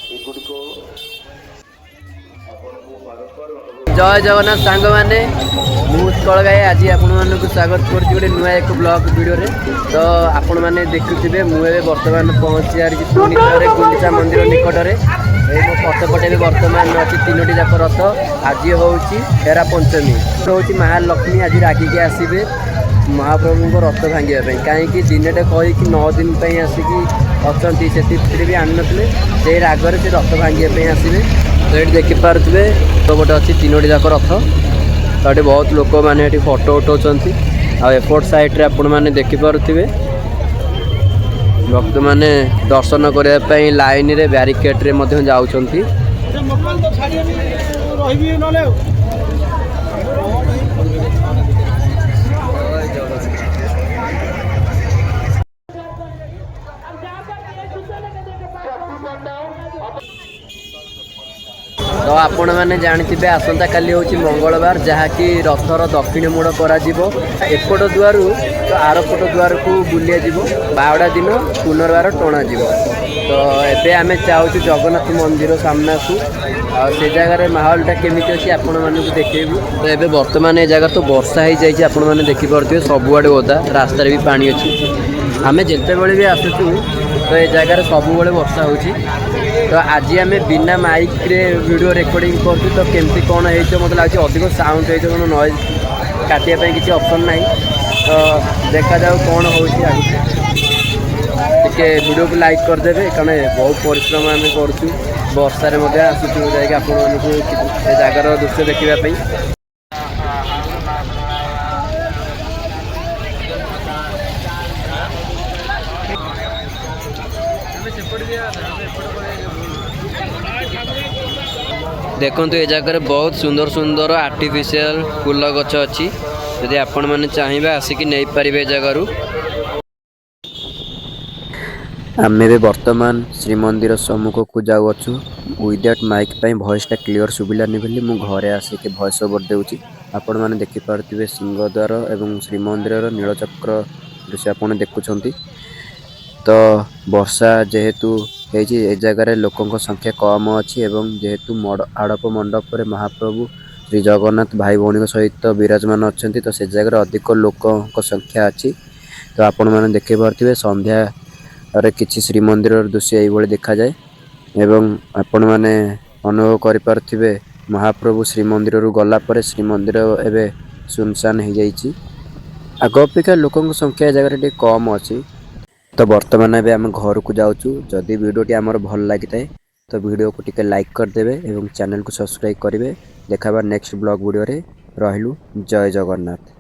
जय जगन्नाथ सांग मैंने उत्कल गाए आज आपण मानक स्वागत कर गोटे नुआ एक ब्लॉग वीडियो रे। तो आपण मैंने देखुवे मुझे बर्तमान पहुँची सारी पुणी थे गुंडीचा मंदिर निकट में। ये मो पटपटे भी बर्तमान अच्छी तीनो जाक रथ। आज हूँ हेरा पंचमी हूँ महालक्ष्मी आज रागिकी आसवे महाप्रभु को रथ भांगे कहीं दिनटे कही 9 दिन आसिकी अच्छा से भी आन नी से रागर से रथ भांगे आसवे। तो ये देखिपे तो गोटे अच्छी तीनो जाक रथ। तो ये बहुत लोक मैंने फोटो उठाऊँच आएपट साइड्रे आपण मैंने देखिपे भक्त मैंने दर्शन करने लाइन रे ब्यारिकेड्रे जाऊँगी। तो आपण मैंने जानते आसंता काली हूँ मंगलवार जहाँकि रथर दक्षिण मोड़ करपट दुआर तो आरपट द्वार को बुलिया बावड़ा दिन पुनर्वार टणा। तो एबे आमे चाहूँ जगन्नाथ मंदिर सामना को से जगार माहौलटा केमी अच्छी आपण मानक देखू। तो ये बर्तमान ये जगह तो वर्षा हो जाए आपण मैंने देखिपे सबुआड़े ओदा रास्त भी पानी अच्छी। आम जिते बड़े भी आसुचु तो ये जगार सबुबले वर्षा हो। तो आज आम बिना माइक रे वीडियो रिकॉर्डिंग करछु तो केमती कौन हो मतलब लगे अधिक साउंड हो नॉइज काटिया किसी ऑप्शन ना। तो देखा जाऊ कौन हो वीडियो को लाइक करदे कारण बहुत परिश्रम आम करूँ वर्षार आसुचु जा जगार दृश्य देखापी। देखो ये जगह बहुत सुंदर सुंदर आर्टिफिशियल फूल गछ अच्छी यदि आपण मैंने चाहिए आसिक नहीं पारे जगार। आम भी वर्तमान श्रीमंदिर सम्मुख को जाऊँ विदाउट माइक वॉइसटा क्लीयर शुभिलानी बोली मु घरे आसिक वॉइस ओवर देउची। आपण मैंने देखिपे सिंहद्वार एवं श्रीमंदिर नीलचक्र दृश्य आपड़ देखुंत। तो वर्षा जेहेतु ए जगार लोकों संख्या कम अच्छी एवं जेहेतु आड़प मंडप महाप्रभु श्री जगन्नाथ भाई भौणी सहित विराजमान अच्छा तो से जगह अधिक लोकों संख्या अच्छी। तो आपण मैंने देखी पारे संध्यार किसी श्रीमंदिर दृश्य ये देखा जाए एवं आपण मैंने अनुभव करें महाप्रभु श्रीमंदिर गलापर श्रीमंदिर एवं सुनसान हो जाइए आग अपेक्षा लोकों संख्या जगह कम अच्छी। तो बर्तमान भी आम घर को जाऊँ जदि वीडियोटी आमर भल लगी थाए तो वीडियो को टिके लाइक करदे और चैनल को सब्सक्राइब करेंगे। देखा नेक्स्ट ब्लॉग वीडियो रे। रहिलु जय जगन्नाथ।